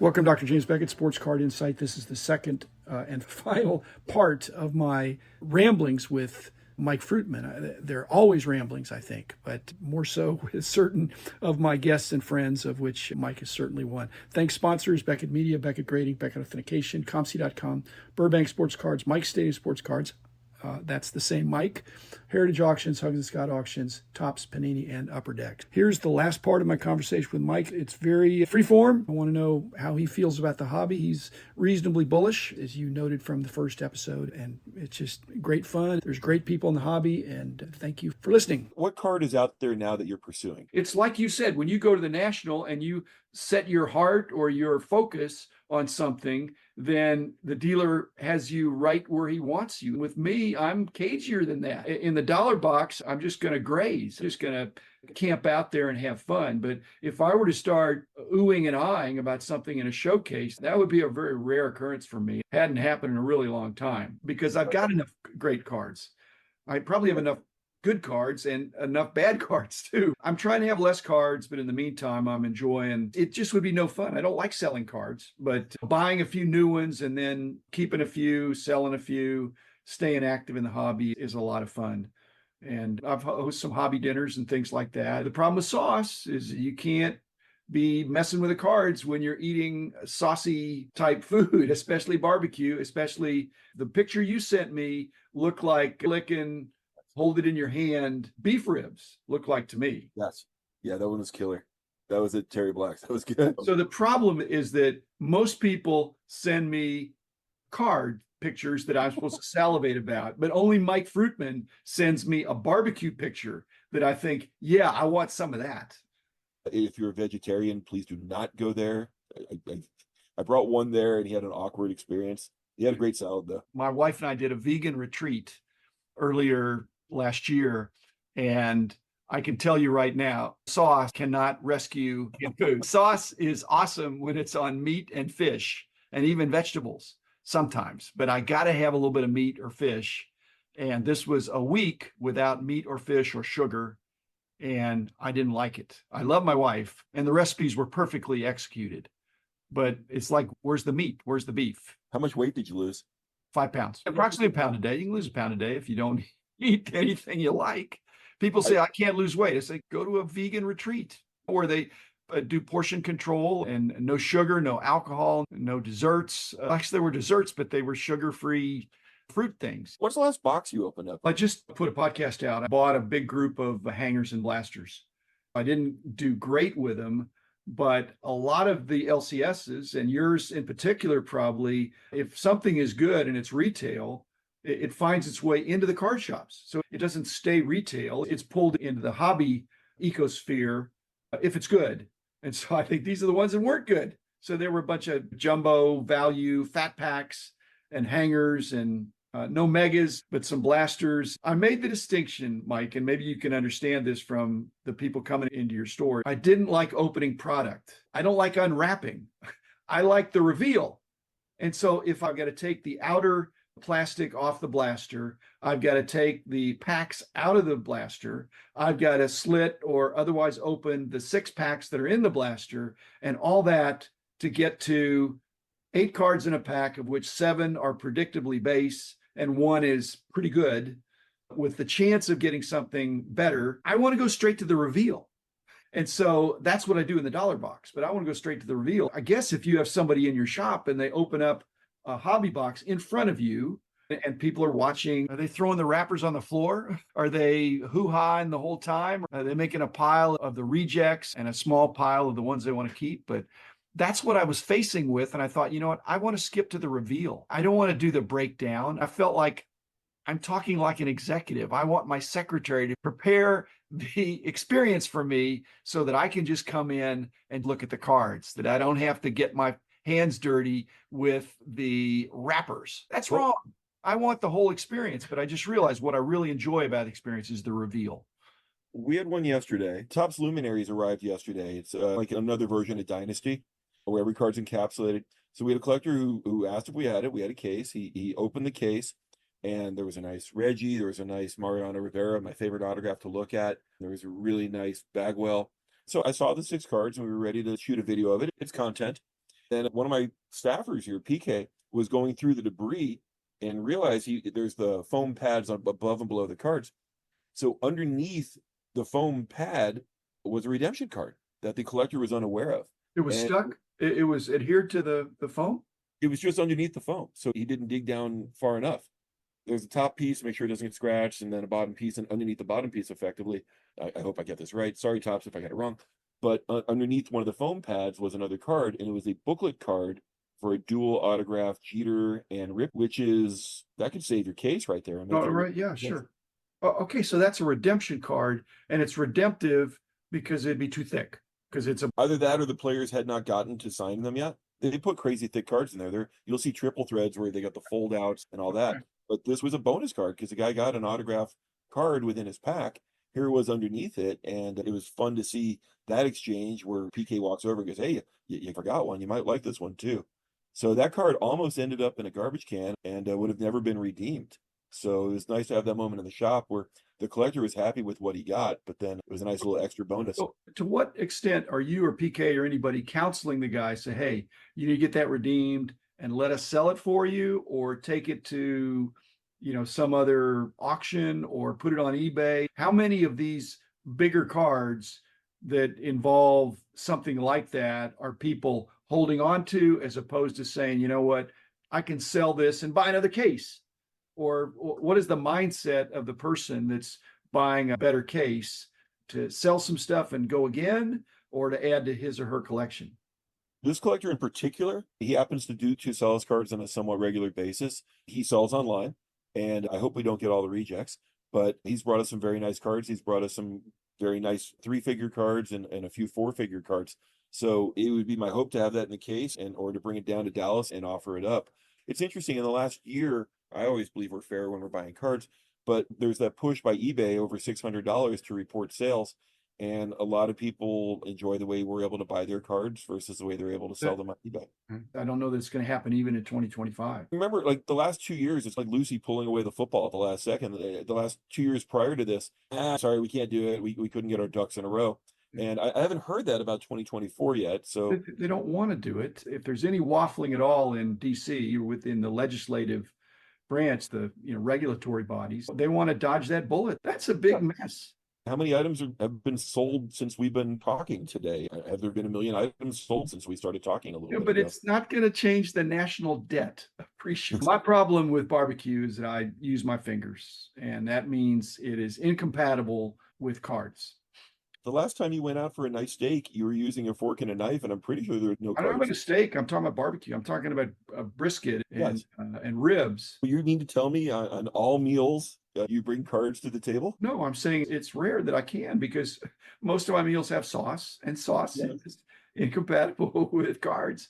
Welcome, Dr. James Beckett, Sports Card Insight. This is the second and final part of my ramblings with Mike Fruitman. They're always ramblings, I think, but more so with certain of my guests and friends, of which Mike is certainly one. Thanks, sponsors, Beckett Media, Beckett Grading, Beckett Authentication, ComC.com, Burbank Sports Cards, Mike Stadium Sports Cards. That's the same Mike. Heritage Auctions, Huggins and Scott Auctions, Topps, Panini, and Upper Deck. Here's the last part of my conversation with Mike. It's very freeform. I want to know how he feels about the hobby. He's reasonably bullish, as you noted from the first episode, and it's just great fun. There's great people in the hobby, and thank you for listening. What card is out there now that you're pursuing? It's like you said, when you go to the National and you set your heart or your focus on something, then the dealer has you right where he wants you. With me, I'm cagier than that. In the dollar box, I'm just going to graze, just going to camp out there and have fun. But if I were to start oohing and ahhing about something in a showcase, that would be a very rare occurrence for me. It hadn't happened in a really long time because I've got enough great cards. I probably have enough good cards and enough bad cards too. I'm trying to have less cards, but in the meantime, I'm enjoying it. Just would be no fun. I don't like selling cards, but buying a few new ones and then keeping a few, selling a few, staying active in the hobby is a lot of fun. And I've hosted some hobby dinners and things like that. The problem with sauce is you can't be messing with the cards when you're eating saucy type food, especially barbecue, especially the picture you sent me looked like licking, hold it in your hand, beef ribs look like to me. Yes. Yeah, that one was killer. That was at Terry Black's. That was good. So the problem is that most people send me card pictures that I'm supposed to salivate about, but only Mike Fruitman sends me a barbecue picture that I think, yeah, I want some of that. If you're a vegetarian, please do not go there. I brought one there and he had an awkward experience. He had a great salad though. My wife and I did a vegan retreat earlier last year, and I can tell you right now, sauce cannot rescue food. Sauce is awesome when it's on meat and fish and even vegetables sometimes, but I got to have a little bit of meat or fish. And this was a week without meat or fish or sugar, and I didn't like it. I love my wife, and the recipes were perfectly executed, but it's like, where's the meat? Where's the beef? How much weight did you lose? 5 pounds, approximately a pound a day. You can lose a pound a day if you don't eat anything you like. People say, I can't lose weight. I say, go to a vegan retreat where they do portion control and no sugar, no alcohol, no desserts. Actually, there were desserts, but they were sugar-free fruit things. What's the last box you opened up? I just put a podcast out. I bought a big group of hangers and blasters. I didn't do great with them, but a lot of the LCSs, and yours in particular, probably, if something is good and it's retail, it finds its way into the card shops. So it doesn't stay retail. It's pulled into the hobby ecosphere if it's good. And so I think these are the ones that weren't good. So there were a bunch of jumbo value fat packs and hangers and no megas, but some blasters. I made the distinction, Mike, and maybe you can understand this from the people coming into your store. I didn't like opening product. I don't like unwrapping. I like the reveal. And so if I've got to take the outer plastic off the blaster, I've got to take the packs out of the blaster, I've got to slit or otherwise open the 6 packs that are in the blaster, and all that to get to 8 cards in a pack, of which 7 are predictably base and 1 is pretty good, with the chance of getting something better. I want to go straight to the reveal. And so that's what I do in the dollar box, but I want to go straight to the reveal. I guess if you have somebody in your shop and they open up a hobby box in front of you and people are watching, are they throwing the wrappers on the floor? Are they hoo-haing the whole time? Are they making a pile of the rejects and a small pile of the ones they want to keep? But that's what I was facing with. And I thought, you know what? I want to skip to the reveal. I don't want to do the breakdown. I felt like I'm talking like an executive. I want my secretary to prepare the experience for me so that I can just come in and look at the cards, that I don't have to get my hands dirty with the wrappers. That's wrong. I want the whole experience, but I just realized what I really enjoy about the experience is the reveal. We had one yesterday. Topps Luminaries arrived yesterday. It's like another version of Dynasty where every card's encapsulated. So we had a collector who asked if we had it. We had a case. He opened the case, and there was a nice Reggie. There was a nice Mariano Rivera, my favorite autograph to look at. There was a really nice Bagwell. So I saw the 6 cards, and we were ready to shoot a video of it. It's content. And one of my staffers here, PK, was going through the debris and realized there's the foam pads on above and below the cards. So underneath the foam pad was a redemption card that the collector was unaware of. It was And stuck. It was adhered to the foam. it was just underneath the foam. So he didn't dig down far enough. There's a top piece, make sure it doesn't get scratched, and then a bottom piece, and underneath the bottom piece, effectively, I hope I get this right. Sorry, Tops, if I got it wrong. But underneath one of the foam pads was another card, and it was a booklet card for a dual autograph Jeter and Rip, which is that could save your case right there. Oh, right. Yeah, sure. Oh, okay, so that's a redemption card, and it's redemptive because it'd be too thick. Because it's a Either that or the players had not gotten to sign them yet. They put crazy thick cards in there. You'll see triple threads where they got the fold outs and all that. Okay. But this was a bonus card because the guy got an autograph card within his pack. Here it was underneath it, and it was fun to see that exchange where PK walks over and goes, "Hey, you forgot one. You might like this one too." So that card almost ended up in a garbage can and would have never been redeemed. So it was nice to have that moment in the shop where the collector was happy with what he got, but then it was a nice little extra bonus. So to what extent are you or PK or anybody counseling the guy, say, hey, you need to get that redeemed and let us sell it for you, or take it to, some other auction or put it on eBay? How many of these bigger cards that involve something like that are people holding on to, as opposed to saying, you know what, I can sell this and buy another case? Or what is the mindset of the person that's buying a better case, to sell some stuff and go again, or to add to his or her collection? This collector in particular, he happens to sell his cards on a somewhat regular basis. He sells online, and I hope we don't get all the rejects, but he's brought us some very nice cards. He's brought us some very nice 3-figure cards and a few 4-figure cards. So it would be my hope to have that in the case or to bring it down to Dallas and offer it up. It's interesting, in the last year, I always believe we're fair when we're buying cards, but there's that push by eBay over $600 to report sales. And a lot of people enjoy the way we're able to buy their cards versus the way they're able to sell them on eBay. I don't know that it's going to happen even in 2025. Remember, like the last 2 years, it's like Lucy pulling away the football at the last second. The last 2 years prior to this, sorry, we can't do it. We couldn't get our ducks in a row. And I haven't heard that about 2024 yet. So They don't want to do it. If there's any waffling at all in DC or within the legislative branch, the regulatory bodies, they want to dodge that bullet. That's a big mess. how many items have been sold since we've been talking today? Have there been 1 million items sold since we started talking a little bit But ago? it's not going to change the national debt. Appreciate my problem with barbecue is that I use my fingers, and that means it is incompatible with cards. The last time you went out for a nice steak, you were using a fork and a knife, and I'm pretty sure there were no I don't cards. about a steak. I'm talking about barbecue. I'm talking about brisket Yes. and ribs. You mean to tell me on all meals you bring cards to the table? No, I'm saying it's rare that I can, because most of my meals have sauce, and sauce Yes. is incompatible with cards.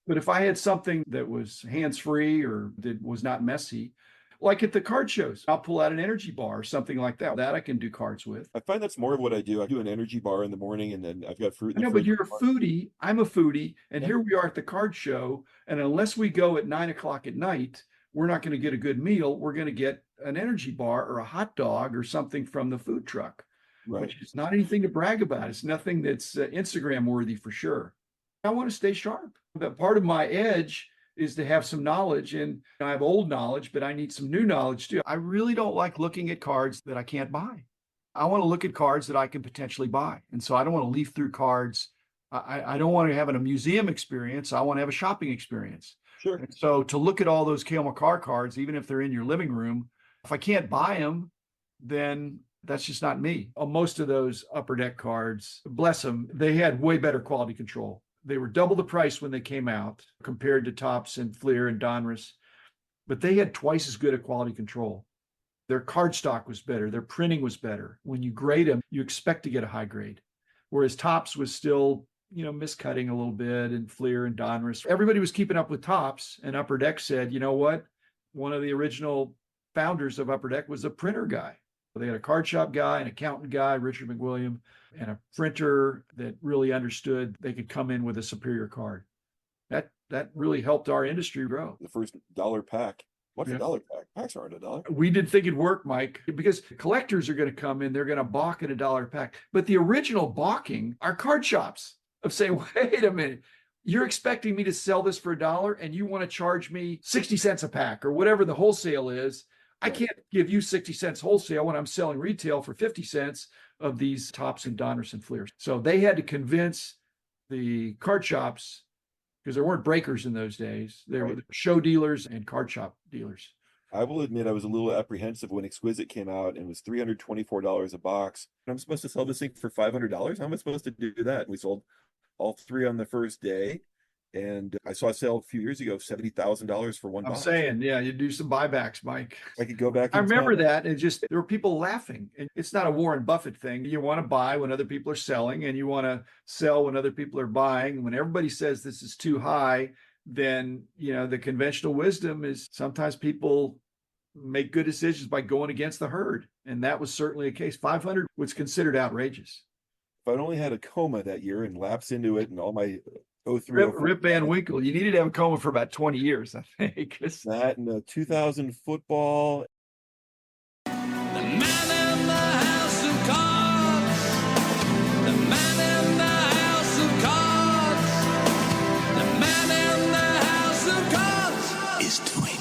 But if I had something that was hands-free or that was not messy, like at the card shows, I'll pull out an energy bar or something like that. That I can do cards with. I find that's more of what I do. I do an energy bar in the morning, and then I've got fruit in I the know, but fridge. you're a foodie. I'm a foodie. And Yeah. here we are at the card show. And unless we go at 9 o'clock at night, we're not going to get a good meal. We're going to get an energy bar or a hot dog or something from the food truck, Right. which is not anything to brag about. It's nothing that's Instagram worthy for sure. I want to stay sharp. But part of my edge is to have some knowledge, and I have old knowledge, but I need some new knowledge too. I really don't like looking at cards that I can't buy. I want to look at cards that I can potentially buy. And so I don't want to leaf through cards. I don't want to have a museum experience. I want to have a shopping experience. Sure. And so to look at all those Cale Makar cards, even if they're in your living room, if I can't buy them, then that's just not me. Most of those Upper Deck cards, bless them, they had way better quality control. They were double the price when they came out compared to Topps and Fleer and Donruss, but they had twice as good a quality control. Their card stock was better. Their printing was better. When you grade them, you expect to get a high grade. Whereas Topps was still, miscutting a little bit, and Fleer and Donruss. Everybody was keeping up with Topps, and Upper Deck said, you know what? One of the original founders of Upper Deck was a printer guy. They had a card shop guy, an accountant guy, Richard McWilliam, and a printer that really understood they could come in with a superior card. That really helped our industry grow. The first dollar pack. What's Yeah. a dollar pack? Packs aren't $1. We didn't think it'd work, Mike, because collectors are going to come in, they're going to balk at $1 pack. But the original balking are card shops of saying, wait a minute, you're expecting me to sell this for $1 and you want to charge me 60 cents a pack or whatever the wholesale is. I can't give you 60 cents wholesale when I'm selling retail for 50 cents of these Tops and Donners and Fleers. So they had to convince the card shops, because there weren't breakers in those days. There were show dealers and card shop dealers. I will admit I was a little apprehensive when Exquisite came out and it was $324 a box. I'm supposed to sell this thing for $500? How am I supposed to do that? And we sold all 3 on the first day. And I saw a sale a few years ago of $70,000 for one box. I'm saying, yeah, you do some buybacks, Mike. I could go back. I remember that. And just, there were people laughing. And it's not a Warren Buffett thing. You want to buy when other people are selling, and you want to sell when other people are buying. When everybody says this is too high, then, the conventional wisdom is sometimes people make good decisions by going against the herd. And that was certainly a case. 500 was considered outrageous. If I'd only had a coma that year and lapsed into it and all my Rip Van Winkle. You needed to have a coma for about 20 years, I think. That and the 2000 football. The man in the house of cards. The man in the house of cards. The man in the house of cards is doing